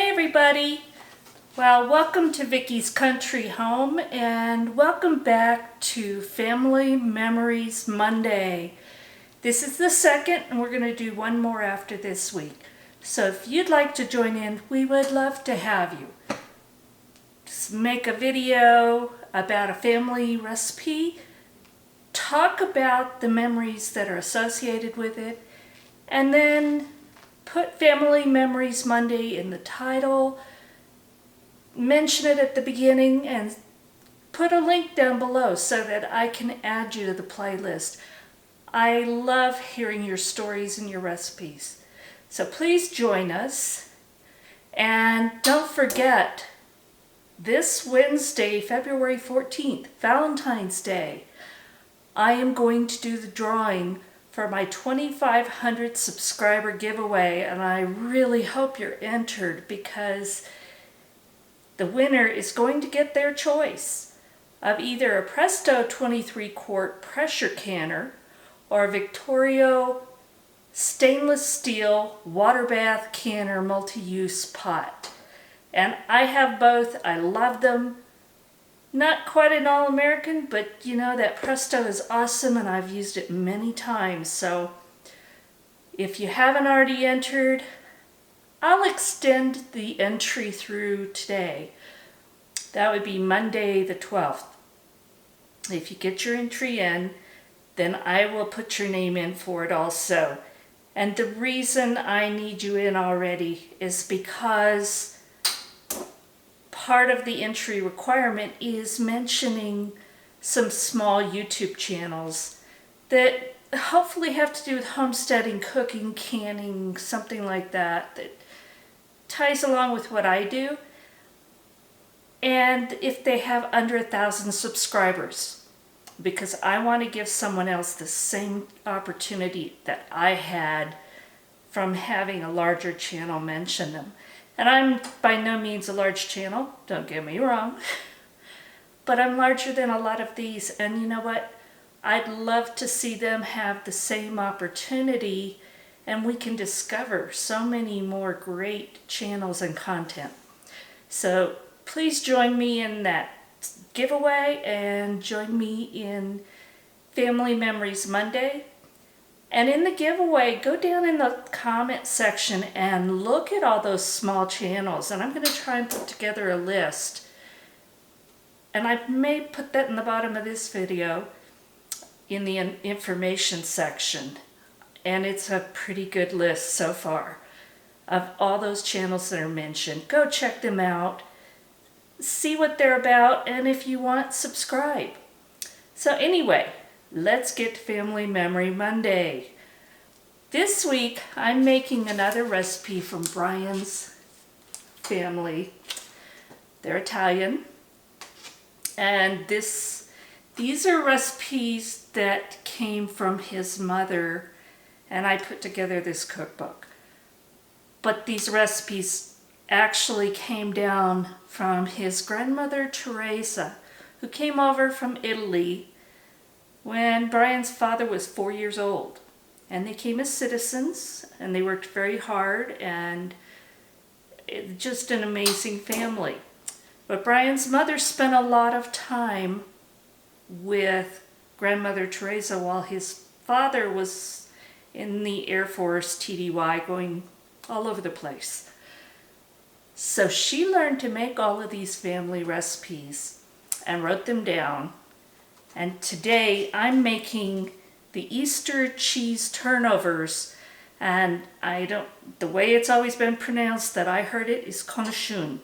everybody. Well, welcome to Vickie's Country Home and welcome back to Family Memories Monday. This is the second and we're going to do one more after this week. So if you'd like to join in, we would love to have you. Just make a video about a family recipe, talk about the memories that are associated with it, and then put Family Memories Monday in the title, mention it at the beginning, and put a link down below so that I can add you to the playlist. I love hearing your stories and your recipes. So please join us. And don't forget, this Wednesday, February 14th, Valentine's Day, I am going to do the drawing for my 2,500 subscriber giveaway, and I really hope you're entered because the winner is going to get their choice of either a Presto 23 quart pressure canner or a Victorio stainless steel water bath canner multi-use pot. And I have both. I love them. Not quite an all-American, but you know, that Presto is awesome and I've used it many times. So if you haven't already entered, I'll extend the entry through today. That would be Monday the 12th. If you get your entry in, then I will put your name in for it also. And the reason I need you in already is because part of the entry requirement is mentioning some small YouTube channels that hopefully have to do with homesteading, cooking, canning, something like that, that ties along with what I do. And if they have under 1,000 subscribers, because I want to give someone else the same opportunity that I had from having a larger channel mention them. And I'm by no means a large channel, don't get me wrong, but I'm larger than a lot of these. And you know what? I'd love to see them have the same opportunity and we can discover so many more great channels and content. So please join me in that giveaway and join me in Family Memories Monday. And in the giveaway, go down in the comment section and look at all those small channels. And I'm going to try and put together a list. And I may put that in the bottom of this video in the information section. And it's a pretty good list so far of all those channels that are mentioned. Go check them out. See what they're about. And if you want, subscribe. So anyway, let's get to Family Memory Monday. This week, I'm making another recipe from Brian's family. They're Italian. And these are recipes that came from his mother, and I put together this cookbook. But these recipes actually came down from his grandmother, Teresa, who came over from Italy when Brian's father was 4 years old. And they came as citizens, and they worked very hard, and just an amazing family. But Brian's mother spent a lot of time with grandmother Teresa while his father was in the Air Force, TDY, going all over the place. So she learned to make all of these family recipes and wrote them down. And today I'm making the Easter cheese turnovers, and the way it's always been pronounced that I heard it is Conashione.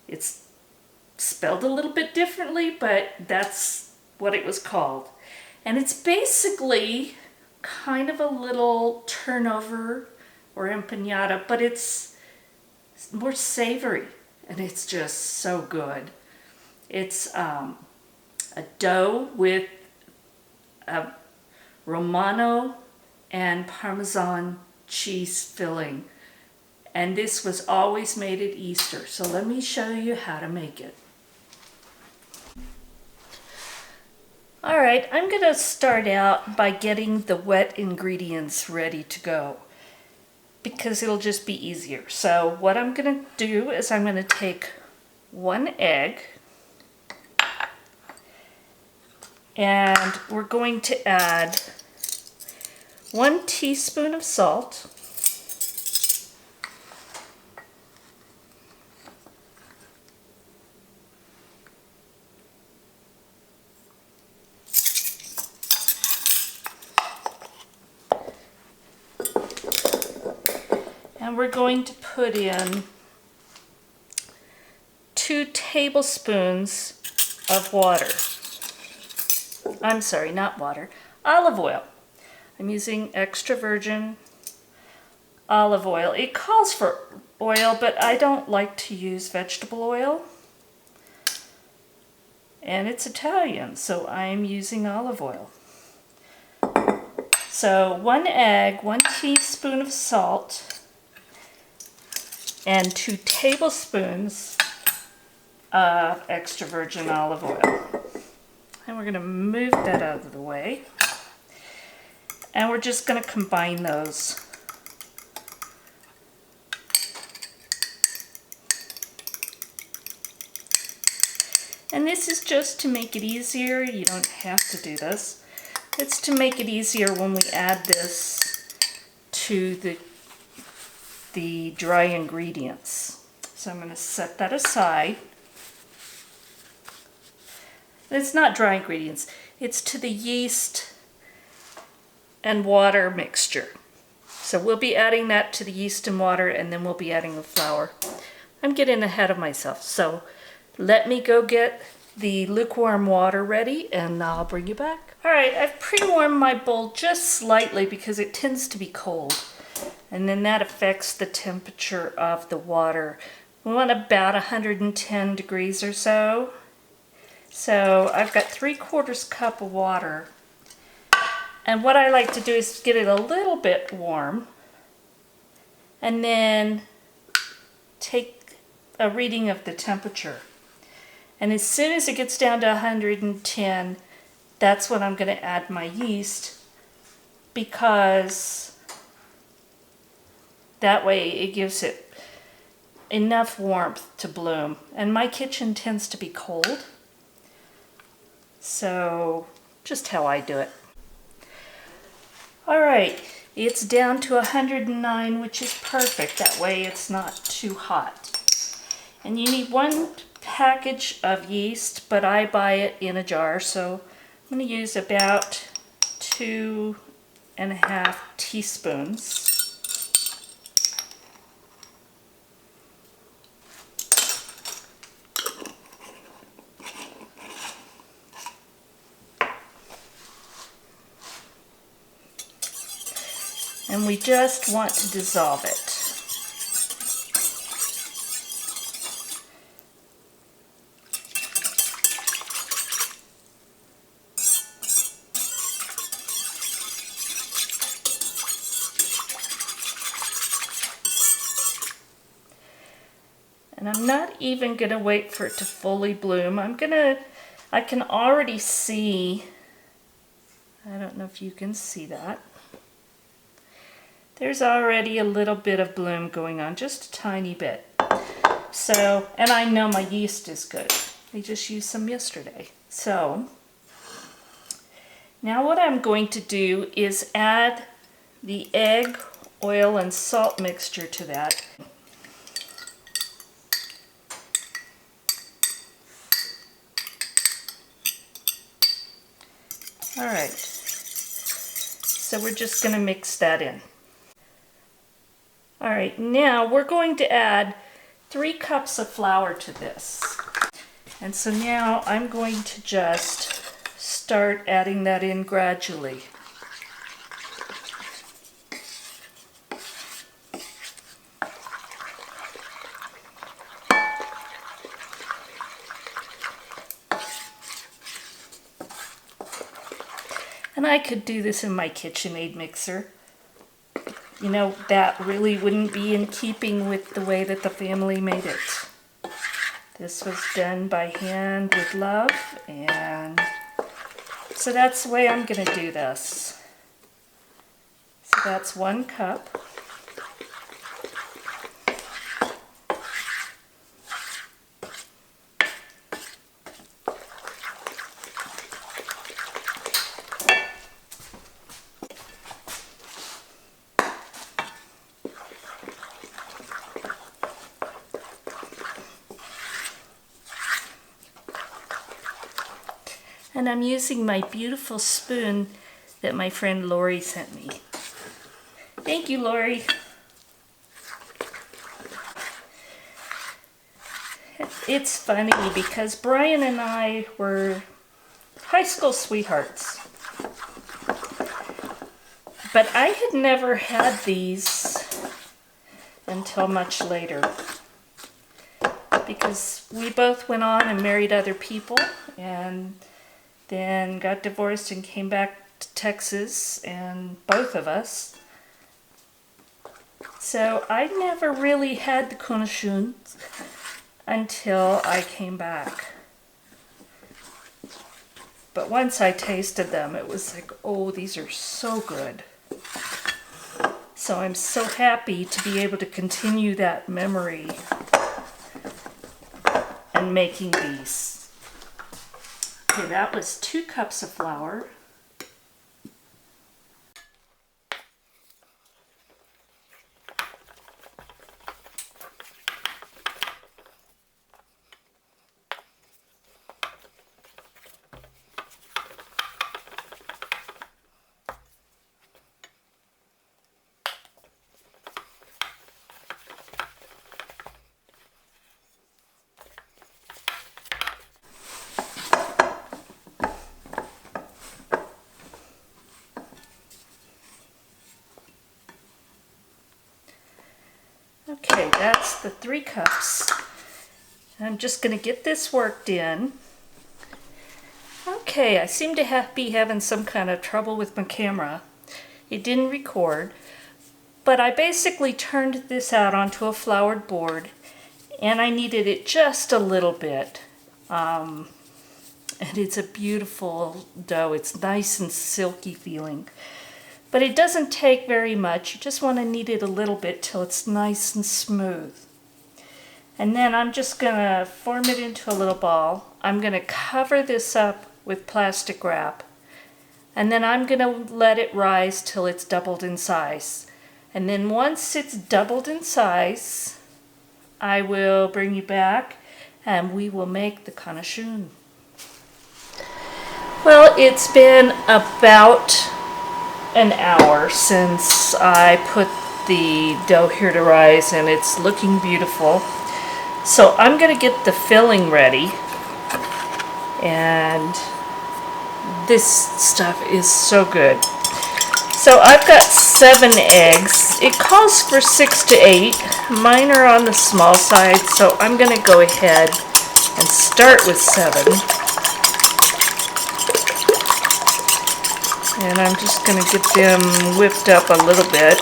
It's spelled a little bit differently, but that's what it was called. And it's basically kind of a little turnover or empanada, but it's more savory, and it's just so good. It's a dough with a Romano and Parmesan cheese filling. And this was always made at Easter. So let me show you how to make it. All right, I'm going to start out by getting the wet ingredients ready to go. because it'll just be easier. So what I'm going to do is I'm going to take 1 egg, and we're going to add 1 teaspoon of salt, and we're going to put in 2 tablespoons of water. I'm sorry, not water, olive oil. I'm using extra virgin olive oil. It calls for oil, but I don't like to use vegetable oil. And it's Italian, so I'm using olive oil. So 1 egg, 1 teaspoon of salt, and 2 tablespoons of extra virgin olive oil. And we're going to move that out of the way. And we're just going to combine those. And this is just to make it easier. You don't have to do this. It's to make it easier when we add this to the dry ingredients. So I'm going to set that aside. It's not dry ingredients. It's to the yeast and water mixture. So we'll be adding that to the yeast and water, and then we'll be adding the flour. I'm getting ahead of myself. So let me go get the lukewarm water ready, and I'll bring you back. All right, I've pre-warmed my bowl just slightly because it tends to be cold, and then that affects the temperature of the water. We want about 110 degrees or so. So I've got 3/4 cup of water, and what I like to do is get it a little bit warm and then take a reading of the temperature. And as soon as it gets down to 110, that's when I'm going to add my yeast, because that way it gives it enough warmth to bloom. And my kitchen tends to be cold, so just how I do it. All right, it's down to 109, which is perfect. That way it's not too hot. And you need 1 package of yeast, but I buy it in a jar, so I'm going to use about 2.5 teaspoons. And we just want to dissolve it. And I'm not even going to wait for it to fully bloom. I can already see, I don't know if you can see that. There's already a little bit of bloom going on, just a tiny bit. So, and I know my yeast is good. I just used some yesterday. So, now what I'm going to do is add the egg, oil, and salt mixture to that. All right, so we're just going to mix that in. All right, now we're going to add 3 cups of flour to this. And so now I'm going to just start adding that in gradually. And I could do this in my KitchenAid mixer. You know, that really wouldn't be in keeping with the way that the family made it. This was done by hand with love, and so that's the way I'm going to do this. So that's 1 cup. And I'm using my beautiful spoon that my friend Lori sent me. Thank you, Lori. It's funny because Brian and I were high school sweethearts. But I had never had these until much later, because we both went on and married other people and then got divorced and came back to Texas, and both of us. So I never really had the Conashione until I came back. But once I tasted them, it was like, oh, these are so good. So I'm so happy to be able to continue that memory and making these. Okay, that was 2 cups of flour. Okay, that's the 3 cups. I'm just going to get this worked in. Okay, I seem to be having some kind of trouble with my camera. It didn't record, but I basically turned this out onto a floured board, and I kneaded it just a little bit. And it's a beautiful dough. It's nice and silky feeling. But it doesn't take very much. You just want to knead it a little bit till it's nice and smooth. And then I'm just going to form it into a little ball. I'm going to cover this up with plastic wrap. And then I'm going to let it rise till it's doubled in size. And then once it's doubled in size, I will bring you back and we will make the Conashione. Well, it's been about an hour since I put the dough here to rise, and it's looking beautiful. So I'm going to get the filling ready, and this stuff is so good. So I've got 7 eggs. It calls for 6 to 8. Mine are on the small side, so I'm going to go ahead and start with 7. And I'm just going to get them whipped up a little bit.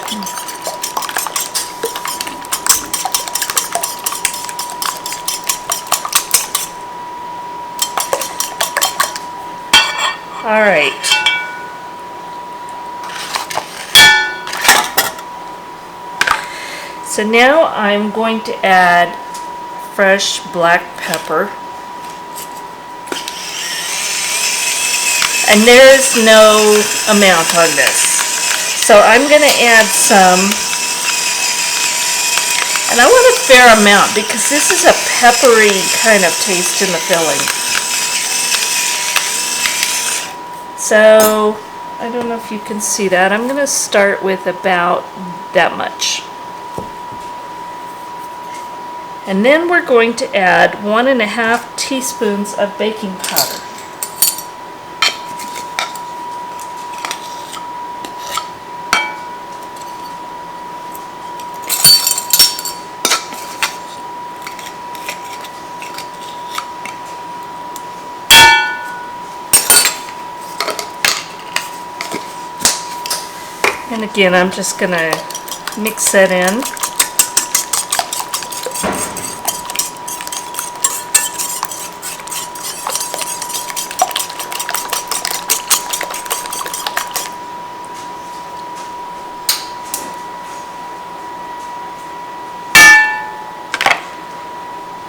All right. So now I'm going to add fresh black pepper. And there's no amount on this. So I'm going to add some. And I want a fair amount because this is a peppery kind of taste in the filling. So I don't know if you can see that. I'm going to start with about that much. And then we're going to add 1.5 teaspoons of baking powder. And again, I'm just going to mix that in.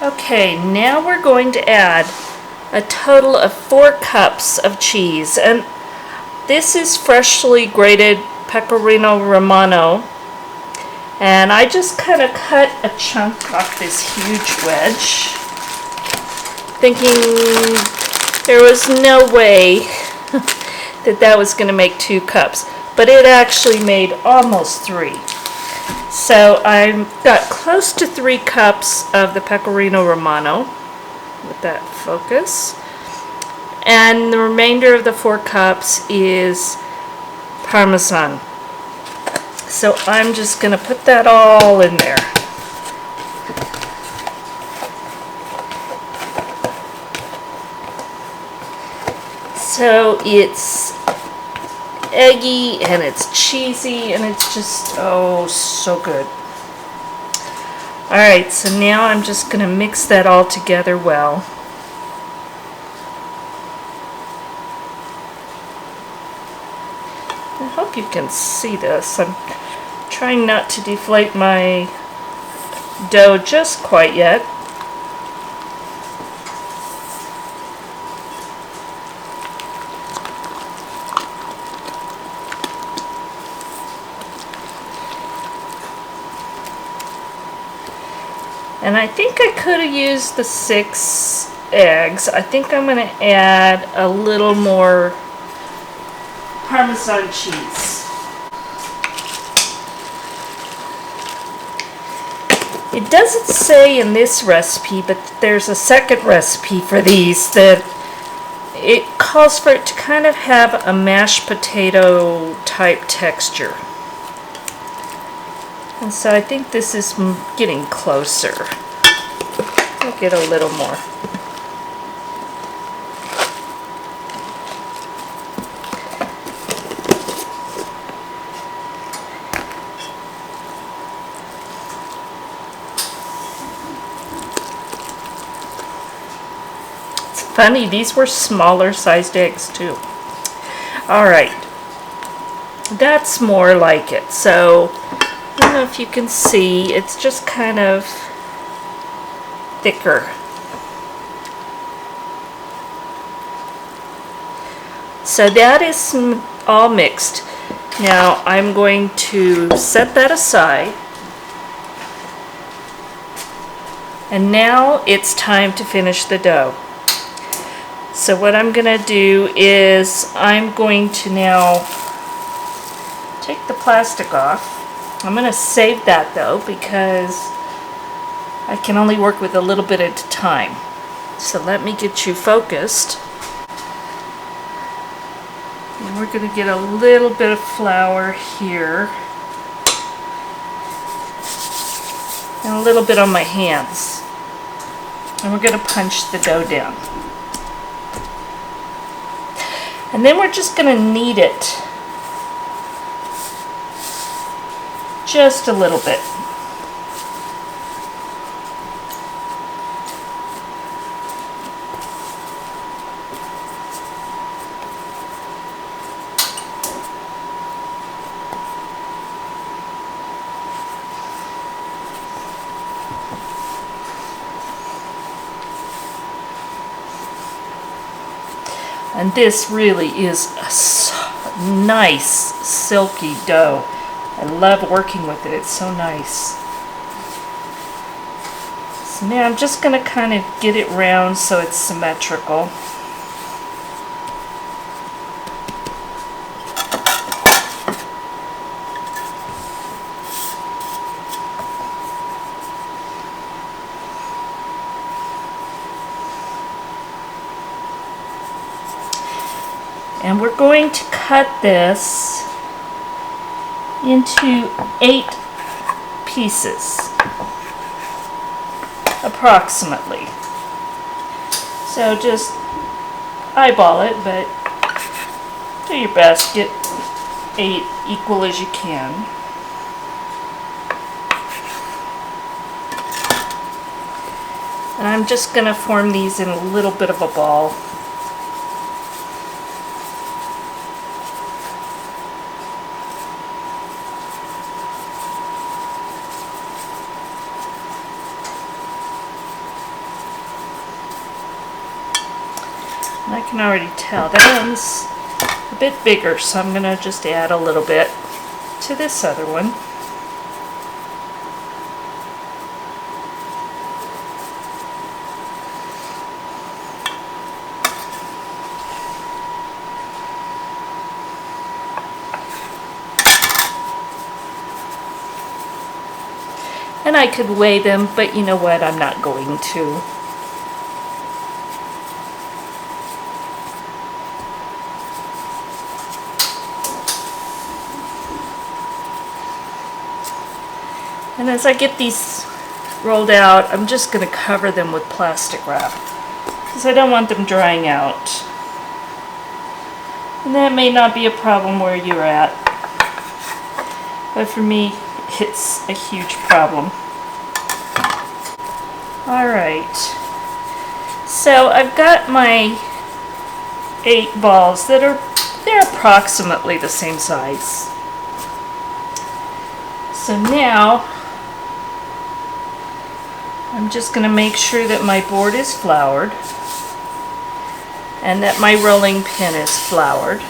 Okay, now we're going to add a total of 4 cups of cheese. And this is freshly grated Pecorino Romano, and I just kind of cut a chunk off this huge wedge, thinking There was no way that was going to make 2 cups, but it actually made almost 3. So I got close to 3 cups of the Pecorino Romano with that focus. And the remainder of the 4 cups is Parmesan. So I'm just going to put that all in there. So it's eggy and it's cheesy and it's just, oh, so good. Alright, so now I'm just going to mix that all together well. I hope you can see this. I'm trying not to deflate my dough just quite yet. And I think I could have used the 6 eggs. I think I'm going to add a little more Parmesan cheese. It doesn't say in this recipe, but there's a second recipe for these that it calls for it to kind of have a mashed potato type texture. And so I think this is getting closer. I'll get a little more. It's funny, these were smaller sized eggs too. Alright, that's more like it. So I don't know if you can see, it's just kind of thicker. So that is all mixed. Now I'm going to set that aside. And now it's time to finish the dough. So what I'm going to do is I'm going to now take the plastic off. I'm going to save that though because I can only work with a little bit at a time. So let me get you focused. And we're going to get a little bit of flour here. And a little bit on my hands. And we're going to punch the dough down. And then we're just going to knead it just a little bit. And this really is a nice silky dough. I love working with it. It's so nice. So now I'm just going to kind of get it round so it's symmetrical. And we're going to cut this into 8 pieces, approximately. So just eyeball it, but do your best. Get 8 equal as you can. And I'm just going to form these in a little bit of a ball. I can already tell that one's a bit bigger, so I'm going to just add a little bit to this other one. And I could weigh them, but you know what? I'm not going to. And as I get these rolled out, I'm just going to cover them with plastic wrap because I don't want them drying out. And that may not be a problem where you're at, but for me, it's a huge problem. Alright, so I've got my 8 balls they're approximately the same size. So now I'm just going to make sure that my board is floured and that my rolling pin is floured.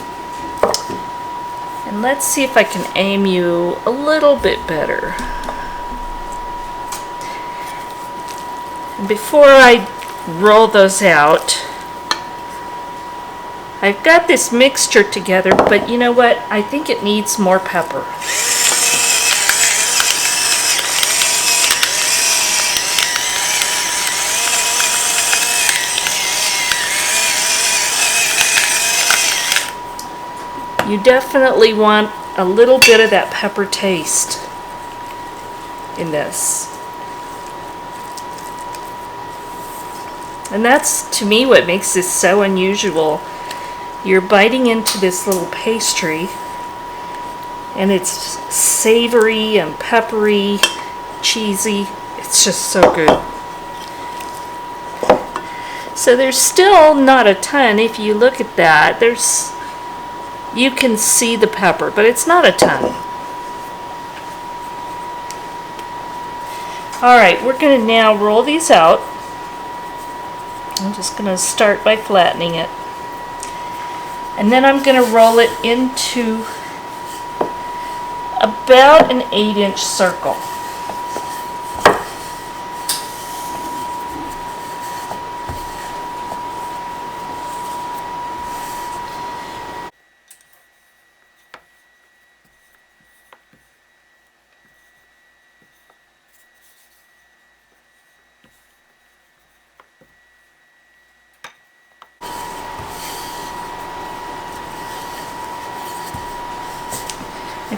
And let's see if I can aim you a little bit better. And before I roll those out, I've got this mixture together, but you know what? I think it needs more pepper. You definitely want a little bit of that pepper taste in this. And that's, to me, what makes this so unusual. You're biting into this little pastry, and it's savory and peppery, cheesy. It's just so good. So there's still not a ton. If you look at that, you can see the pepper, but it's not a ton. Alright, we're going to now roll these out. I'm just going to start by flattening it. And then I'm going to roll it into about an 8-inch circle.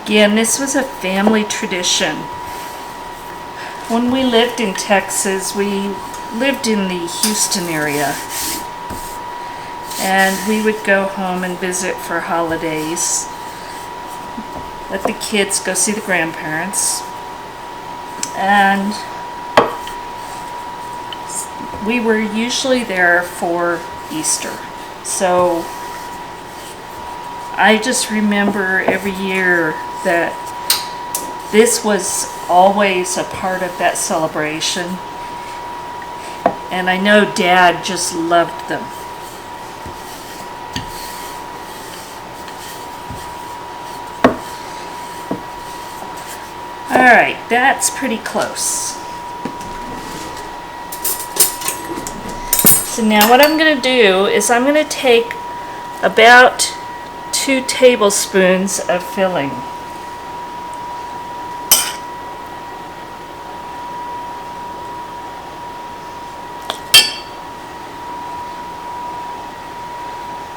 Again, this was a family tradition. When we lived in Texas, we lived in the Houston area. And we would go home and visit for holidays. Let the kids go see the grandparents. And we were usually there for Easter. So I just remember every year that this was always a part of that celebration. And I know Dad just loved them. Alright, that's pretty close. So now what I'm going to do is I'm going to take about 2 tablespoons of filling.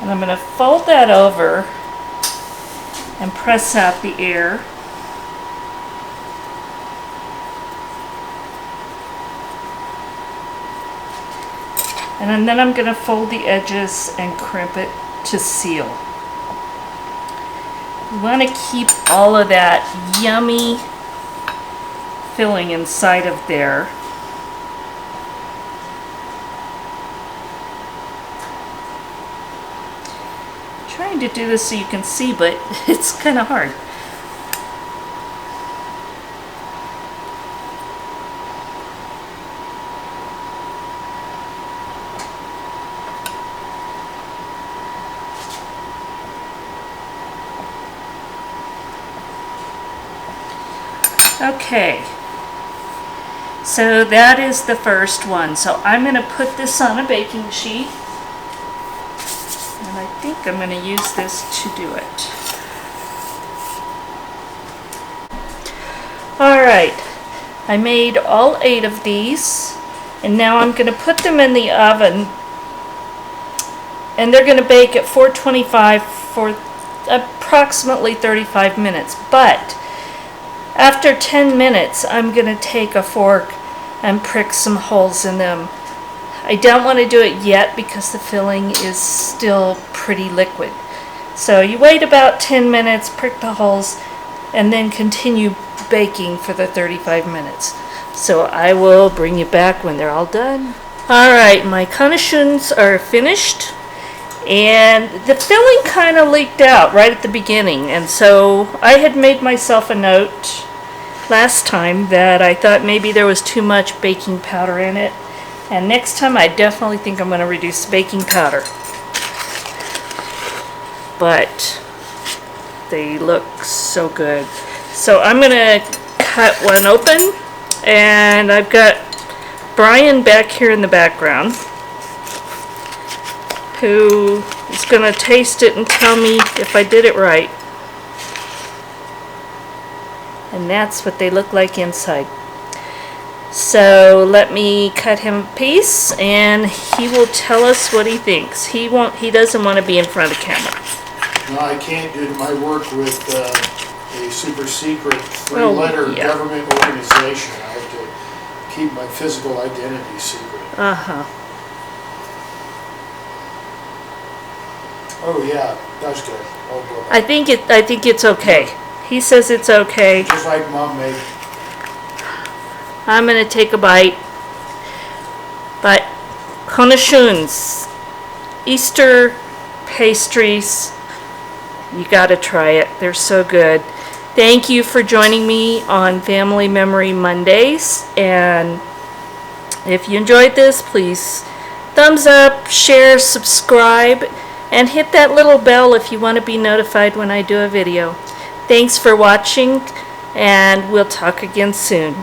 And I'm going to fold that over and press out the air. And then I'm going to fold the edges and crimp it to seal. You want to keep all of that yummy filling inside of there. I'm trying to do this so you can see, but it's kind of hard. Okay, so that is the first one. So I'm going to put this on a baking sheet, and I think I'm going to use this to do it. Alright, I made all 8 of these, and now I'm going to put them in the oven, and they're going to bake at 425 for approximately 35 minutes. But after 10 minutes, I'm going to take a fork and prick some holes in them. I don't want to do it yet because the filling is still pretty liquid. So you wait about 10 minutes, prick the holes, and then continue baking for the 35 minutes. So I will bring you back when they're all done. Alright, my Conashions are finished, and the filling kind of leaked out right at the beginning, and so I had made myself a note last time that I thought maybe there was too much baking powder in it, and next time I definitely think I'm going to reduce baking powder. But they look so good. So I'm going to cut one open, and I've got Brian back here in the background who is going to taste it and tell me if I did it right. And that's what they look like inside. So let me cut him a piece, and he will tell us what he thinks. He doesn't want to be in front of the camera. No, I can't do my work with a super secret 3-letter government organization. I have to keep my physical identity secret. Oh yeah, that's good. Oh boy. I think it's okay. He says it's okay. Just like Mom made. I'm gonna take a bite. But Conashione's Easter pastries, you gotta try it. They're so good. Thank you for joining me on Family Memory Mondays, and if you enjoyed this, please thumbs up, share, subscribe, and hit that little bell if you want to be notified when I do a video. Thanks for watching, and we'll talk again soon.